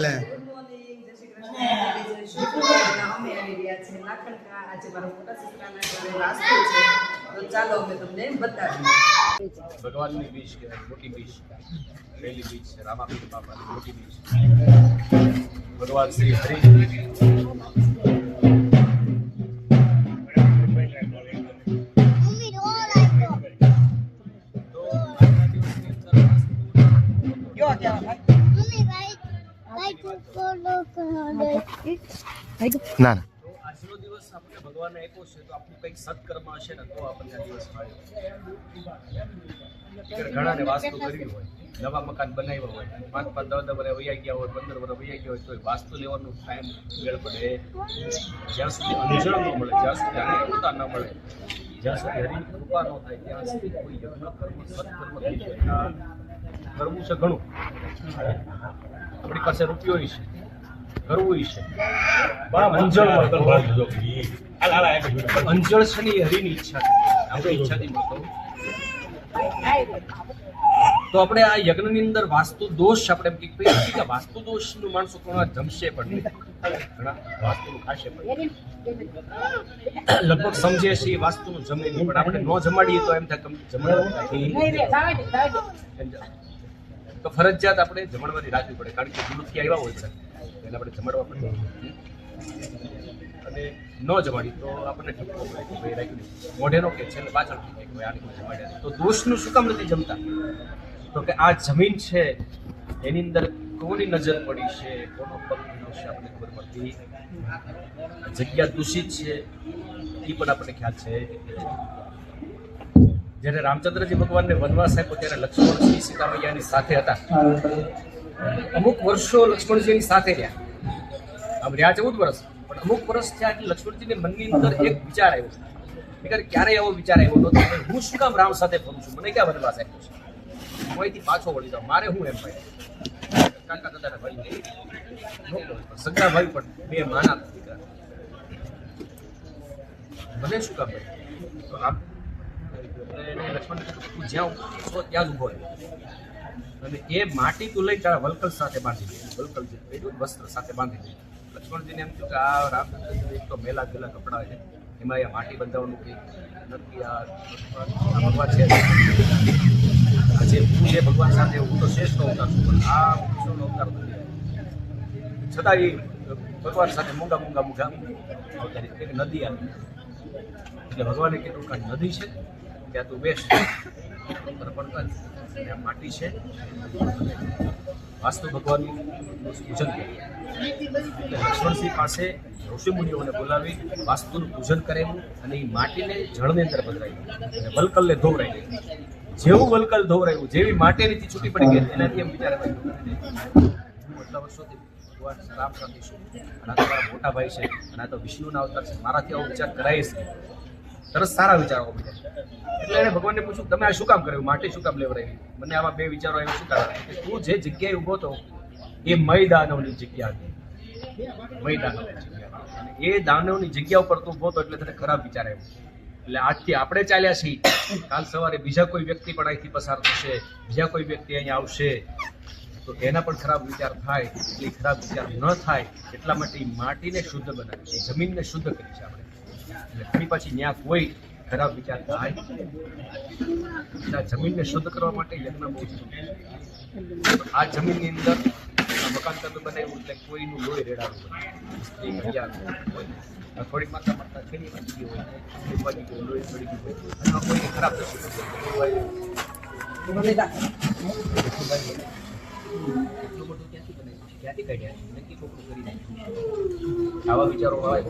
હાલે? Good morning, જય શ્રી કૃષ્ણ. જય શ્રી કૃષ્ણ. અમે આવી રહ્યા છીએ લાખણકા. આજે મારા મોટા સસરાના ઘરે વાસ્તુ છે, તો ચાલો અમે તમને બતાવીએ. ભગવાનની બીજ કહેવાય, મોટી બીજ. પહેલી બીજ છે રામાપીર બાપાની મોટી બીજ. ભગવાન શ્રી હરિ ના ના આજનો દિવસ આપણે ભગવાનને આપ્યો છે તો આપણું કંઈક સત્કર્મ હશે ને તો આપણને આ દિવસ મળ્યો. ઘણાને વાસ્તુ કરવી હોય, નવા મકાન બનાવ્યા હોય, 5-5, 10 વર્ષ વૈયા ગયા હોય, 15 વર્ષ વૈયા ગયા હોય તો વાસ્તુ લેવાનો ટાઈમ વેળ પડે. જ્યાં સુધી અંજળ ન મળે, જ્યાં સુધી અનુકૂળતા ન મળે, જ્યાં સુધી હરિની કૃપા ન થાય ત્યાં સુધી કોઈ યજ્ઞ કર્મ સત્કર્મ નહીં થાય. કરવું છે ઘણું, આપણી પાસે રૂપિયો છે, કરવું છે, અંજળ છે ને હરિની ઈચ્છા, આપણી ઈચ્છાથી મળતો. તો આપણે આ યજ્ઞની અંદર વાસ્તુ દોષ આપણે એમ કે વાસ્તુ દોષનું માણસો ઘણા જમશે પણ નહીં, ઘણા વાસ્તુનું ખાશે પણ લગભગ સમજે છે એ વાસ્તુનું જમે નહીં, પણ આપણે ન જમાડીએ તો એમ થાય જમવાનું. તો ફરજિયાત આપણે જમણવાની રાખવી પડે, કારણ કે દૂરથી આવ્યા હોય બધા એને આપણે જમાડવા પડે. અને ન જમાડી તો આપણને ઠપકો પડે કે ભાઈ રાખ્યું નહીં, મોઢે નો કે છેલ્લે પાછળ કે ભાઈ આને કોઈ જમાડ્યા. તો દોષનું શું કામ નથી જમતા? તો કે આ જમીન છે એની અંદર કોની નજર પડી છે, કોનો પગ પીડ્યો છે આપણને ખબર પડતી. જગ્યા દૂષિત છે એ પણ આપણને ખ્યાલ છે. જ્યારે રામચંદ્રજી ભગવાનને વનવાસ આપ્યો ત્યારે લક્ષ્મણજી સીતા મૈયાની સાથે હતા. અમુક વર્ષો લક્ષ્મણજીની સાથે રહ્યા, આમ રહ્યા 14 વર્ષ, પણ અમુક વર્ષ થયા એટલે લક્ષ્મણજીને મનની અંદર એક વિચાર આવ્યો. ક્યારેય એવો વિચાર આવ્યો નહોતો હું શું કામ રામ સાથે ફરું છું, મને ક્યાં વનવાસ આપ્યો છે, હું અહીંથી પાછો વળી જાઉં, મારે હું એમ ભાઈ. કાકા દાદાના ભાઈ સગા ભાઈ પણ બે માના દીકરા, મને શું કામ ભાઈ. તો આમ લક્ષ્મણ તું જ્યાં છો ત્યાં જ ઉભો રહે અને એ માટી તું લઈ તારા વલકલ સાથે બાંધી દે, વલકલ જે વસ્ત્ર સાથે બાંધી દે. લક્ષ્મણજીને એમ થયું કે આ રામચંદ્રજી એક તો મેલા ગેલા કપડા છે, એમાં આ માટી બંધાવવાનું કંઈ નથી. આ ભગવાન છે, આજે હું જે ભગવાન સાથે હું તો શ્રેષ્ઠ અવતાર છું, પણ આ વિષ્ણુનો અવતાર નથી. છતાં એ ભગવાન સાથે મૂંગા અવતારી એક નદી આવી. એટલે ભગવાને કીધું કે નદી છે ત્યાં તું બેસ, અર્પણ કર, ત્યાં માટી છે. વાસ્તુ ભગવાનનું પૂજન કર્યું. લક્ષ્મણસિંહ પાસે ઋષિમુનિઓને બોલાવી વાસ્તુનું પૂજન કરેલું અને એ માટીને જળની અંદર પધરાવી અને વલકલને ધોવરાવી. જેવું વલકલ ધોવરાયું, જેવી માટેની છૂટી પડી ગઈ એનાથી એમ વિચાર હું એટલા વર્ષોથી ભગવાન રામ સાથે છું અને આ તો મારા મોટા ભાઈ છે અને આ તો વિષ્ણુના અવતાર છે, મારાથી આવો વિચાર કરાય છે. તરત સારા વિચારો બીજા. એટલે એને ભગવાનને પૂછ્યું તમે આ શું કામ કર્યું, માટી શું કામ લેવડાવી? મને આમાં બે વિચારો આવ્યા. શું કારણ કે તું જે જગ્યાએ ઊભો હતો એ મય દાનવની જગ્યા હતી, મય દાનવની જગ્યા. એ દાનવની જગ્યા ઉપર તું ઊભો હતો એટલે તને ખરાબ વિચાર આવ્યો. એટલે આજથી આપણે ચાલ્યા છીએ, કાલ સવારે બીજા કોઈ વ્યક્તિ પણ અહીંથી પસાર થશે, બીજા કોઈ વ્યક્તિ અહીંયા આવશે તો એના પણ ખરાબ વિચાર થાય. એટલે ખરાબ વિચાર ન થાય એટલા માટે માટીને શુદ્ધ બનાવી છે, જમીનને શુદ્ધ કરી છે આપણે. એટલે ફરી પાછી ત્યાં કોઈ ખરાબ વિચાર થાય. જમીનને શુદ્ધ કરવા માટે યજ્ઞ બહુ જરૂરી. આ જમીનની અંદર મકાન તમે બનાવ્યું એટલે કોઈનું લોહી રેડાડવું હોય, થોડી માતા માતા ખેડી વાંચી ગઈ હોય, લોહી ચડી ગયું હોય, એમાં કોઈને ખરાબ થશે. એટલું બધું ક્યાંથી બનાવ્યું, ક્યાંથી કાઢ્યા, નક્કી ખોટું કરી નાખ્યું. આવા વિચારો હોય,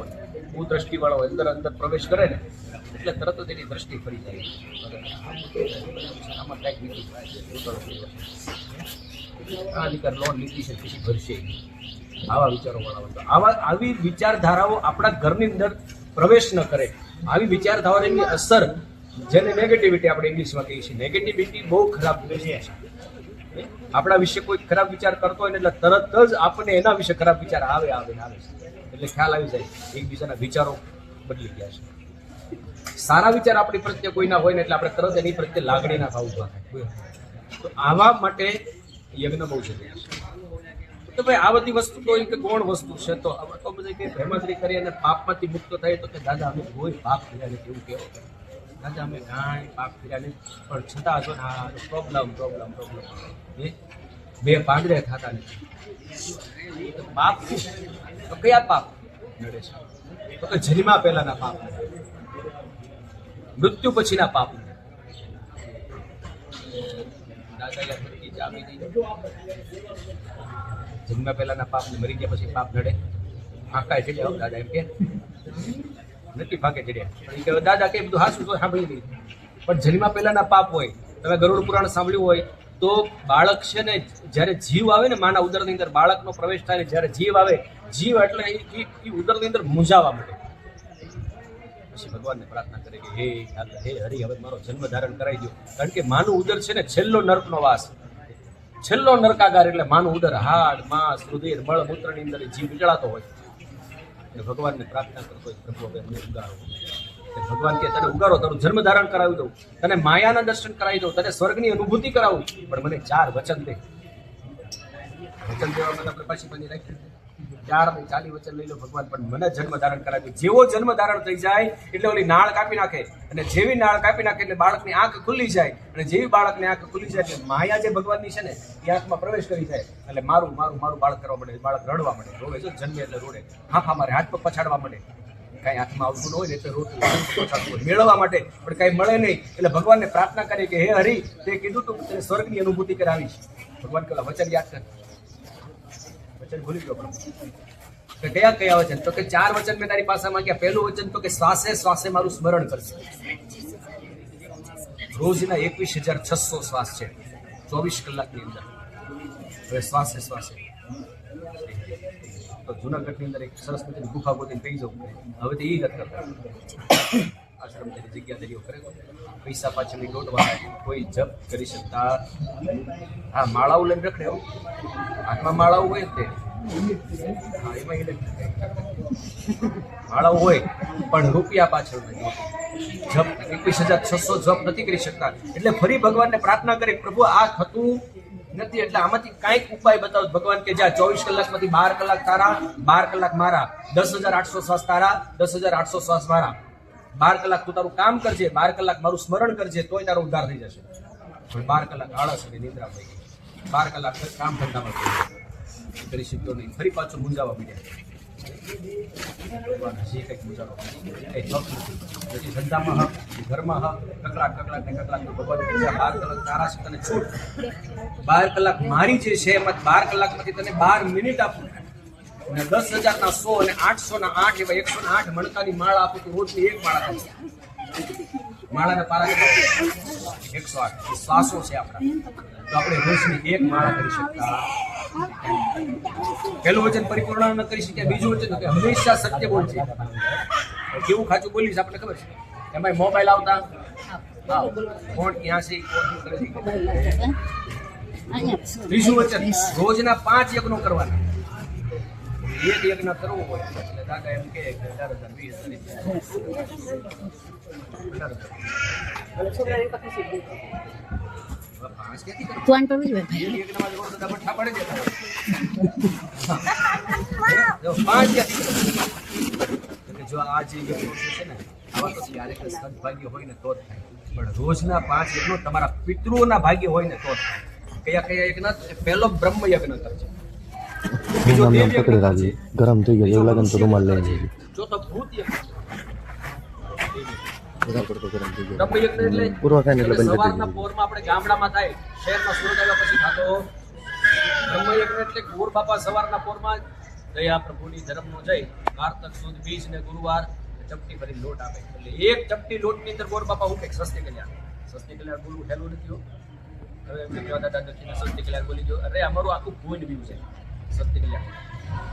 હું દ્રષ્ટિવાળો હોય, અંદર પ્રવેશ કરે ને એટલે તરત જ એની દ્રષ્ટિ ફરી જાય. આમાં કાંઈક નીતિ આ અધિકાર લોન નીતિ છે પછી ભરશે. આવા વિચારો વાળા આવી વિચારધારાઓ આપણા ઘરની અંદર પ્રવેશ ન કરે. આવી વિચારધારાની અસર, જેને નેગેટિવિટી આપણે ઇંગ્લિશમાં કહીએ છીએ, નેગેટિવિટી બહુ ખરાબ છે. આપણા વિશે કોઈ ખરાબ વિચાર કરતો હોય ને એટલે તરત જ આપણને એના વિશે ખરાબ વિચાર આવે એટલે ખ્યાલ આવી જાય એકબીજાના વિચારો બદલી ગયા છે. સારા વિચાર આપણી પ્રત્યે કોઈના હોય ને એટલે આપણે તરત એની પ્રત્યે લાગણીના ભાવ ઉભા થાય. તો આવા માટે યજ્ઞ બહુ જરૂરી છે. તો ભાઈ આ બધી વસ્તુ તો કે કોણ વસ્તુ છે તો બધા કે ભેમંત્રી કરી અને પાપમાંથી મુક્ત થાય તો કે દાદા અમે કોઈ પાપ કર્યા નથી એવું કહેવો. દાદા અમે કાંઈ પાપ કર્યા નહીં પણ છતાં જો ને આ પ્રોબ્લેમ એ બે પાંદડે થતા નથી. તો પાપ તો કયા પાપ નડે છે? તો કે જન્મા પહેલાના પાપ, મૃત્યુ પછીના પાપ. જન્મ્યા પહેલાના પાપ ને મરી ગયા પછી પાપ નડે? આંકાય ચડ્યા દાદા એમ કે નથી ભાગે ચડ્યા. દાદા કે બધું હાસું તો સાંભળી નહીં, પણ જન્મ્યા પહેલાના પાપ હોય. તમે ગરુડ પુરાણ સાંભળ્યું હોય તો બાળક છે ને જ્યારે જીવ આવે ને માના ઉદરની અંદર બાળકનો પ્રવેશ થાય ને જ્યારે જીવ આવે, જીવ એટલે એ ઉદરની અંદર મૂંઝાવા માંડે. પછી ભગવાનને પ્રાર્થના કરે કે હે હરિ હવે મારો જન્મ ધારણ કરાવી દો. કારણ કે માનું ઉદર છે ને છેલ્લો નર્કનો વાસ, છેલ્લો નરકાગાર. એટલે માનું ઉદર હાડ માંસ રુધિર મળ મૂત્રની અંદર જીવ વિચળાતો હોય. ભગવાનને પ્રાર્થના કરતો હોય પ્રભુ હવે અમને ઉગારો. ભગવાન કે તને ઉગારો, તારું જન્મ ધારણ કરાવી દઉં, તને માયાના દર્શન કરાવી દઉં, તને સ્વર્ગની અનુભૂતિ કરાવું, પણ મને 4 વચન દે. વચન દેવામાં આપણે પાછી બની રાખી 4 ને 40 વચન લઈ લો ભગવાન, પણ મને જન્મ ધારણ કરાવી. જેવો જન્મ ધારણ થઈ જાય એટલે ઓલી નાળ કાપી નાખે, અને જેવી નાળ કાપી નાખે એટલે બાળકની આંખ ખુલ્લી જાય, અને જેવી બાળકની આંખ ખુલ્લી જાય એટલે માયા જે ભગવાનની છે ને એ આંખમાં પ્રવેશ કરી જાય. એટલે મારું મારું મારું બાળક કરવા માંડે, બાળક રડવા માંડે, રોવે છે જન્મે એટલે રોડે, હાફા મારે, હાથ પગ પછાડવા માંડે. કાંઈ હાથમાં આવતું ન હોય ને એટલે રોટલું મેળવવા માટે પણ કાંઈ મળે નહીં. એટલે ભગવાનને પ્રાર્થના કરી કે હે હરિ તે કીધું તું તેને સ્વર્ગની અનુભૂતિ કરાવીશ. ભગવાન કહેલા વચન યાદ કર. વચન ભૂલી ગયો કે કયા કયા વચન? તો કે 4 વચન મેં તારી પાસે માંગ્યા. પહેલું વચન તો કે શ્વાસે શ્વાસે મારું સ્મરણ કરશે. રોજના 21,600 શ્વાસ છે 24 કલાકની અંદર. હવે શ્વાસે શ્વાસે તો જુનાગઢની અંદર એક સરસ મજાની ગુફા ગોતીને કહી જવું હવે તો એ નથી કરતા. આશ્રમ તેની જગ્યા દરિયો કરે, પૈસા પાછળની દોડવા, કોઈ જપ કરી શકતા. હા માળાઓ લઈને રખડે, હાથમાં માળાઓ હોય તે હા એમાં માળાઓ હોય પણ રૂપિયા પાછળ નથી. જપ 21,600 જપ નથી કરી શકતા. એટલે ફરી ભગવાનને પ્રાર્થના કરી પ્રભુ આ થતું નથી, એટલે આમાંથી કાંઈક ઉપાય બતાવો. ભગવાન કે જા 24 કલાકમાંથી 12 કલાક તારા, 12 કલાક મારા, 10,800 શ્વાસ તારા, 10,800 શ્વાસ મારા. 12 કલાક તું તારું કામ કરજે, 12 કલાક મારું સ્મરણ કરજે, તોય તારો ઉદ્ધાર થઈ જશે. પણ 12 કલાક આળસ અને નિદ્રા થઈ ગઈ, 12 કલાક કામ ધંધામાં કરી શક્યો નહીં. ફરી પાછો મૂંઝાવા માંડ્યા. હજી કંઈક મૂંઝાવા કંઈ હક નથી, ધંધામાં હક, ઘરમાં હક, કકલાક ભગવાન 12 કલાક તારા છે તને છૂટ. 12 કલાક મારી જે છે એમાં 12 કલાકમાંથી તને 12 મિનિટ આપું, અને 10,000ના 100 અને 800ના 8 એવા 108 મણકાની માળા આપું તો રોજની એક માળા થાય. માળાના પારા 108 શ્વાસો છે આપણા, તો આપણે રોજની એક માળા કરી શકતા. પહેલું વચન પરિપૂર્ણ ન કરી શક્યા. બીજું વચન કે હંમેશા સત્ય બોલજે. કેવું ખાચું બોલીશ આપણે ખબર છે? એમાં મોબાઈલ આવતા ફોન ક્યાં છે, કોણ કરે છે. ત્રીજું વચન રોજના 5 યજ્ઞો કરવાના. એક યજ્ઞ કરવો હોય એટલે દાદા એમ કે 18,000 જો આ જે યજ્ઞો છે ને આવા તો ક્યારેક સદભાગ્ય હોય ને તો જ થાય, પણ રોજના 5 યજ્ઞો તમારા પિતૃઓના ભાગ્ય હોય ને તો જ થાય. કયા કયા યજ્ઞ? પહેલો બ્રહ્મ યજ્ઞ કરજો, બીજો દેવ યજ્ઞ કરજો, ગરમ થઈ ગયો એવું લાગે તો રૂમાલ લઈ લેજો. ચોથો ભૂત યજ્ઞ. ગરમ થઈ ગયો બ્રહ્મ યજ્ઞ એટલે પૂરો થાય ને એટલે બંધ કરી સવારના પોરમાં આપણે ગામડામાં થાય, શહેરમાં સુરત આવ્યા પછી થતો બ્રહ્મ યજ્ઞ. એટલે ગોર બાપા સવારના પોરમાં દયા પ્રભુની ધર્મનો જય કારતક સુદ બીજ ને ગુરુવાર ચપટી ભરી લોટ આપે. એટલે એક ચપટી લોટની અંદર ગોર બાપા હું કંઈક સસ્તી કલ્યાણ બોલવું હેલું નથી હો. હવે એમને કહેવા દાદા નથી સસ્તી કલ્યાણ બોલી ગયો. અરે અમારું આખું ભૂન વ્યૂ છે સસ્તી કલ્યાણ.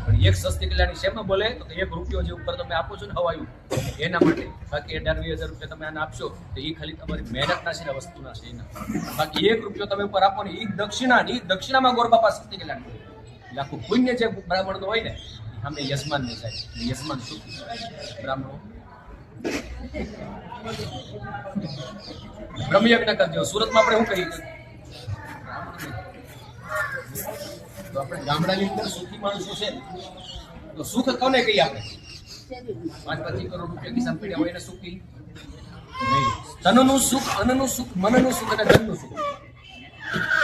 પણ એક સસ્તી કલ્યાણી શેમાં બોલે તો ₹1 જે ઉપર તમે આપો છો ને હવાયું એના માટે. બાકી 18,000-20,000 રૂપિયા તમે આને આપશો તો એ ખાલી તમારી મહેનતના છે ને વસ્તુના છે એના. બાકી ₹1 તમે ઉપર આપો ને એ દક્ષિણામાં ગોર બાપા સસ્તી કલ્યાણ બોલે. એટલે આખું પુણ્ય જે બ્રાહ્મણનું હોય ને અમે યજમાનને જાય, યજમાન શું બ્રાહ્મણો બ્રહ્મયજ્ઞ કરજો. સુરતમાં આપણે શું કહીએ તો આપણે ગામડાની અંદર સુખી માણસો છે, તો સુખ કોને કહીએ આપણે? 5-25 કરોડ રૂપિયા ખિસ્સામાં પડ્યા હોય એને સુખી નહીં. તનનું સુખ, અન્નનું સુખ, મનનું સુખ અને ધનનું સુખ.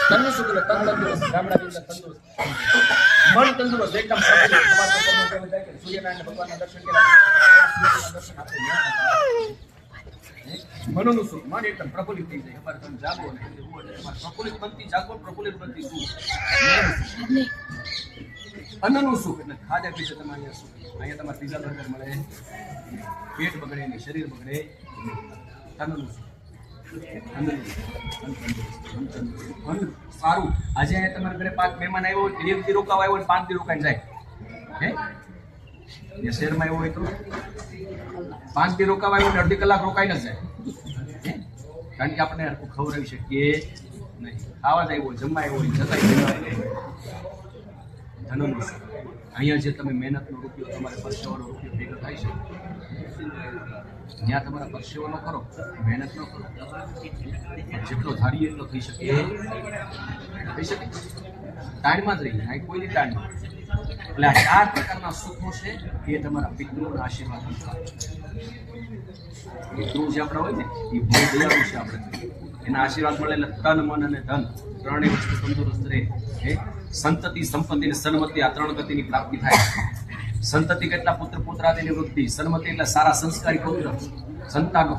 તનનું સુખ એટલે તન તંદુરસ્ત, ગામડાની અંદર તંદુરસ્ત, મન તંદુરસ્ત, એકદમ સૂર્યનારાયણ ભગવાનના દર્શન કર્યા, દર્શન આપણે મનનું સુખ, મન એકદમ પ્રફુલ્લિત થઈ જાય. અમારે તમે જાગો ને પ્રફુલ્લિત બનતી જાગો, પ્રફુલ્લિત બનતી સુખ. અન્નનું સુખ એટલે ખાધા પીધે તમે અહીંયા સુખ. અહીંયા તમારે પીઝા બર્ગર મળે, પેટ બગડે નહીં, શરીર બગડે. તનનું સુખ, સારું. આજે અહીંયા તમારા ઘરે 5 મહેમાન આવ્યો હોય, 1 દી રોકાવા આવ્યો હોય, 5 દી રોકાઈને જાય. હે શહેરમાં આવ્યો હોય તો 5 દી રોકાવા આવ્યો ને 1/2 કલાક રોકાઈને જ જાય. કારણ કે આપણે હરખું ખવડાવી શકીએ નહીં. ખાવા જ આવ્યો હોય, જમવા આવ્યો હોય, જતા ધનનું સુખ. અહીંયા જે તમે મહેનતનો રૂપિયો, તમારે પરસેવાનો રૂપિયો ભેગો થાય છે, ત્યાં તમારા પરસેવો ન કરો, મહેનત ન કરો, જેટલો ધારીએ એટલો થઈ શકે, તાણમાં જ રહી, અહીં કોઈની તાણમાં. એટલે આ 4 પ્રકારના સુખો છે એ તમારા પિતૃઓના આશીર્વાદ. પિતૃ જે આપણા હોય ને એ બહુ દયાળુ છે. આપણે એના આશીર્વાદ મળે એટલે તન, મન અને ધન ત્રણેય વસ્તુ તંદુરસ્ત રહે. સંતતિ, સંપત્તિ અને સન્મતિ, આ 3 ગતિની પ્રાપ્તિ થાય. સંતતિ કેટલા પુત્ર પુત્રાદિની વૃદ્ધિ, સન્મતિ એટલે સારા સંસ્કારી પુત્ર સંતાનો,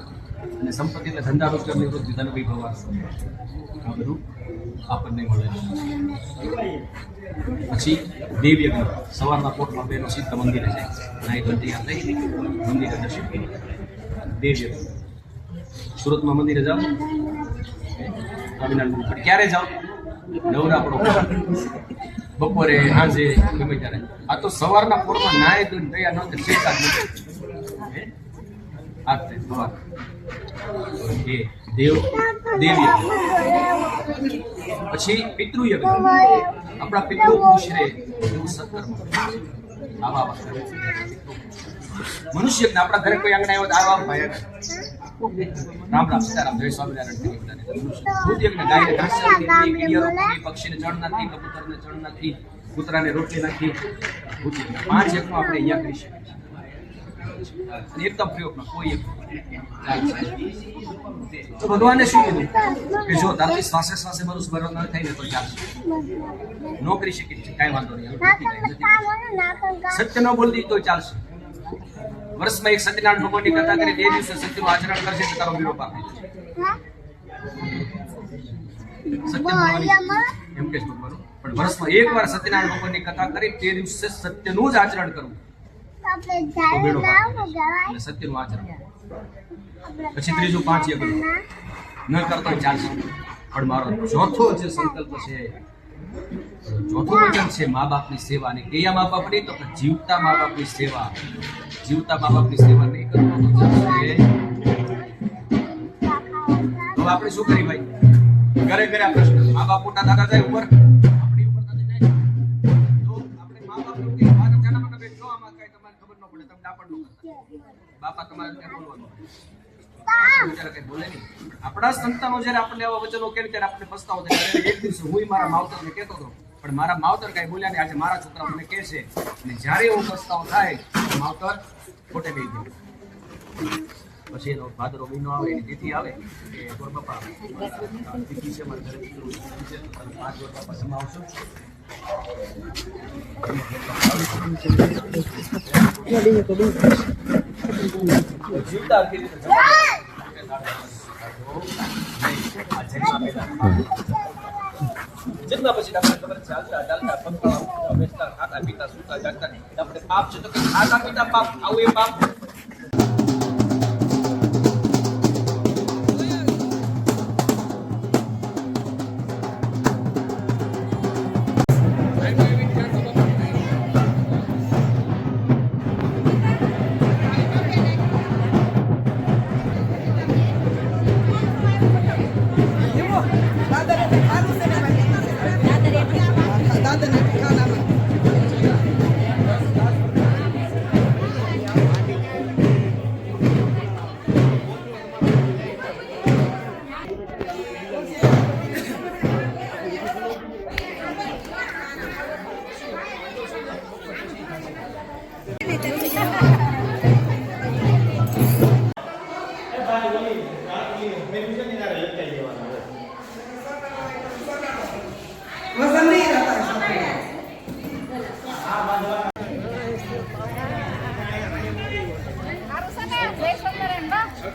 અને સંપત્તિ એટલે ધંધા રોજગારની વૃદ્ધિ, ધન વૈભવ. આ બધું આપણને મળે. પછી દેવયજ્ઞ, સવારના પોટમાં બેનો સિદ્ધ મંદિરે જાય, નાઈ ધોઈ તૈયાર થઈ મંદિરે દર્શન કરી. દેવયજ્ઞ સુરતમાં મંદિરે જાઓ, સ્વામિનારાયણ પણ ક્યારે જાઓ? નવરાપડો, બપોરે, સાંજે, ગમે ત્યારે. આ તો સવારના પોરમાં નાય ધોઈને તૈયાર ન થાય, શેકા જ નથી. એ દેવયજ્ઞ. પછી પિતૃયજ્ઞ, આપણા પિતૃ ખુશ રહે એવું સત્કર્મ. આવા મનુષ્ય આપણા ઘરે કોઈ આંગણે આવ્યો, આવા ભાઈ રામ રામ સીતારામ, જય સ્વામિનારાયણ. ગાયને ઘાસ પક્ષીને જળ નાખી, કબૂતરને જળ નાખી, કૂતરાને રોટલી નાખી. 5 યજ્ઞો આપણે અહીંયા કરી શકીએ. એકદમ પ્રયોગમાં કોઈ તો ભગવાને શું કીધું કે જો તારથી શ્વાસે શ્વાસે મારું સ્મરણ ન થાય ને તો ચાલશે, ન કરી શકીએ, કાંઈ વાંધો નહીં, સત્ય ન બોલી તો ચાલશે. વર્ષમાં એક સત્યનારાયણ ભગવાનની કથા કરી, 2 દિવસે સત્યનું આચરણ કરશે તો તારો વિરોપ આપે. સત્ય બોલવાની એમ કે ભગવાન, પણ વર્ષમાં 1 વાર સત્યનારાયણ ભગવાનની કથા કરી, 2 દિવસે સત્યનું જ આચરણ કરવું. સત્યનું આચરણ. પછી ત્રીજું 5 યજ્ઞ ન કરતો ચાલશે. પણ મારો ચોથો જે સંકલ્પ છે, ચોથું વચન છે મા બાપની સેવા. અને કયા મા બાપ નહીં તો જીવતા મા બાપની સેવા. જીવતા મા બાપની સેવા નહીં કરો તો ચાલશે. તો આપણે શું કરી ભાઈ? ઘરે ઘરે આ પ્રશ્ન, મા બાપ મોટા દાદા જાય ઉપર, આપણી ઉપર દાદા જાય તો આપણે મા બાપનું કઈ વાત જાના મને બેઠો, આમાં કઈ તમારે ખબર ન પડે, તમને આપણ ન કરતા. બાપા તમારે ક્યાં બોલવાનું, કઈ બોલે નહીં. આપણા સંતાનો જયારે આપણને આવા વચનો કહે ત્યારે આપણે પસ્તાવો થાય. એક દિવસે હું મારા માવતરને કહેતો હતો, પણ મારા માવતર કઈ બોલ્યા નહીં. આજે મારા છોકરા મને કહે છે, અને જ્યારે એવો પસ્તાવો થાય માવતર ખોટે લઈ ગયો. પછી એનો ભાદરો મહિનો આવે, એની તિથિ આવે, એ ગોરબાપા તિથિ છે મારા ઘરે, 5 ગોરબાપા સમાવશો. જીવતા જેટલા પછી આપણે ખબર ચાલતા ચાલતા પંખા બેસતા, ખાતા પીતા, સુતા જાગતા, આપણે પાપ છે તો ખાતા પીતા પાપ, આવું એ પાપ.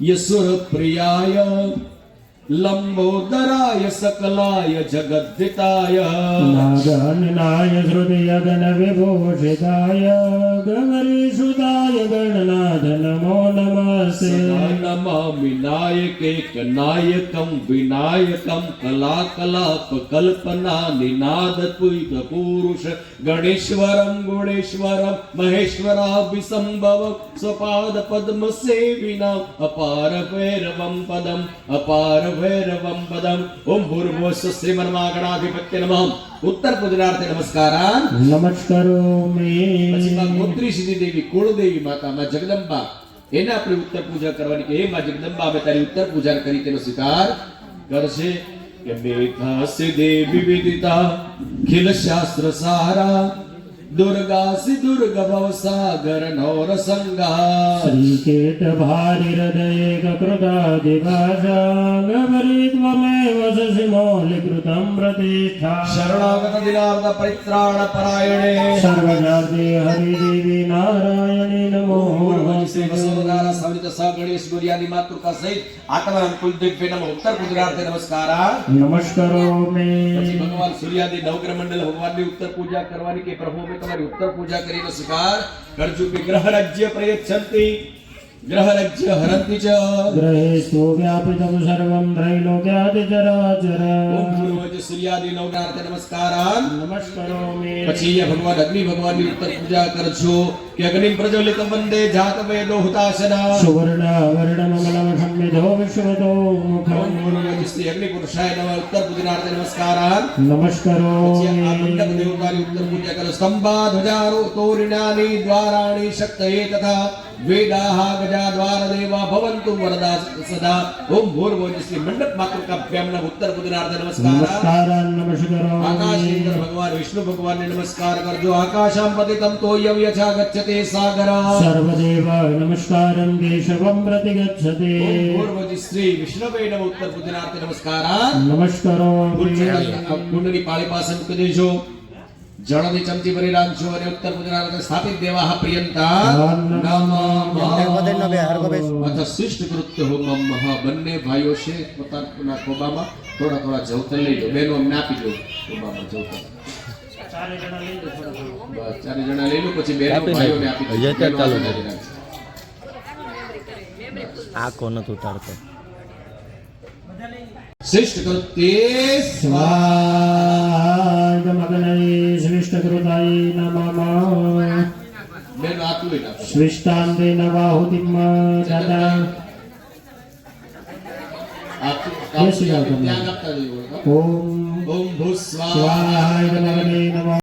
યસુર પ્રિયાય લંબોદરાય સકલાય જગદ્ધિતાય નાગનનાય હૃદયગન વિભૂષિતાય ગૌરીસુતાય ગણનાથ નમો નમસ્તે નમામિ નાયકે નાયકમ વિનાયકમ કલા કલાપ કલ્પના નિનાદ પુઈત પુરુષ ગણેશ્વરમ ગુણેશ્વરમ મહેશ્વરાભિસંભવ સ્વપાદ પદ્મ સેવિના અપાર ભૈરવમ પદમ અપાર ભૈરવમ પદમ ઓમ ભૂર્ભુવઃ શ્રીમન્માગણાધિપત્ય નમઃ ઉત્તર પુજરાર્થે નમસ્કારાન નમસ્કારો પછી મે ગોત્રી સિદ્ધિ દેવી કુળદેવી માતા માં જગદંબા એને આપણે ઉત્તર પૂજા કરવાની કે હે માં જગદંબા અમે તારી ઉત્તર પૂજા કરી તેનો સ્વીકાર કરશે કે મેઘાસી દેવી વિદિતા ખિલ શાસ્ત્ર સારા દુર્ગા સી દુર્ગ ભવ સાગર નોર સંગા શ્રીકેટ ભારી હૃદય કૃતાદિભાષા ગૌરી ત્વમેવ શશિમૌલિકૃતમ પ્રતિષ્ઠા શરણાગત દિનાર્થ પરિત્રાણ પરાયણે સર્વજાતે હરિદેવી નારાયણી નમો શ્રી વસુધારા સવિત સગણેશ ગુરિયાની માતૃકા સહિત આત્મા કુલદેવ નમઃ ઉત્તર ગુજરાતે નમસ્કારા નમસ્કારો મે પછી ભગવાન સૂર્યાદિ નવગ્રહ મંડળ ભગવાનની ઉત્તર પૂજા કરવાની કે પ્રભુ અમે તમારી ઉત્તર પૂજા કરીને સ્વીકાર કરજો કે ગ્રહ રાજ્ય પ્રયચ્છન્તિ ગ્રહ રાજ્ય હરંતિ ચ ગ્रहेषु વ્યાપિતમ સર્વમ ત્રૈલોક્યાદિ ચરાચર ઓમ ભૂર્ભુવઃ સૂર્યાદિ નવગ્રહાર્થે નમસ્કારાન નમસ્કારો મે પછી અહીંયા ભગવાન અગ્નિ ભગવાનની ઉત્તર પૂજા કરજો કે અગ્નિ પ્રજ્વલિત વંદે જાત વેદો હુતાસના સુવર્ણાવર્ણમલમ સંવિધો વિશ્વતો મુખમ ઓમ ભૂર્ભુવઃ શ્રી અગ્નિ પુરુષાય નમઃ ઉત્તર પૂજનાર્થે નમસ્કારાન નમસ્કારો પછી આ મંડપ દેવતાની ઉત્તર પૂજા કરો સ્તંભા ધ્વજારો તોરણાની દ્વારાણી શક્તયે તથા વેદાહ ગજા દ્વાર દેવા ભવંતુ વરદા સદા ઓમ ભૂર્ભુવઃ શ્રી મંડપ માતૃકાભ્યામ નમઃ ઉત્તર પૂજનાર્થે નમસ્કાર નમસ્કારાન નમસ્કારો આકાશેન્દ્ર ભગવાન વિષ્ણુ ભગવાનને નમસ્કાર કરજો આકાશામ પતિતમ તોયમ યથા ગચ્છતે સાગરા સર્વદેવ નમસ્કારં કેશવમ પ્રતિ ગચ્છતે ઓમ ભૂર્ભુવઃ શ્રી વિષ્ણવે નમઃ ઉત્તર પૂજનાર્થે નમસ્કારા નમસ્કારો કુંડની પાળી પાસે મૂકી દેજો જળની ચમચી ભરી રાખજો અને ઉત્તર પૂજનાર્થે સ્થાપિત દેવાહ પ્રિયંતા અથ શિષ્ટ કૃત્ય હોમમ મહા બંને ભાઈઓ છે પોતાના કોબામાં થોડા થોડા જવતર લઈ લો બેનો અમને આપી દો કોબામાં જવતર બસ 4 જણા લઈ લો પછી બેનો ભાઈઓને આપી દો બેનો હાથે લઈ રાખજો. આખો નથી ઉતારતો શિષ્ટ કૃત્યે સ્વાગમગ્નૈ શ્રેષ્ઠકૃતાય નમઃ બેનો આટલું લઈ નાખો સ્વિષ્ટાંતે નવાહુતિમ દાદા ત્યાં આપતા જજો. ઓમ ઓમ ભૂસ્વા સ્વાહાય નમઃ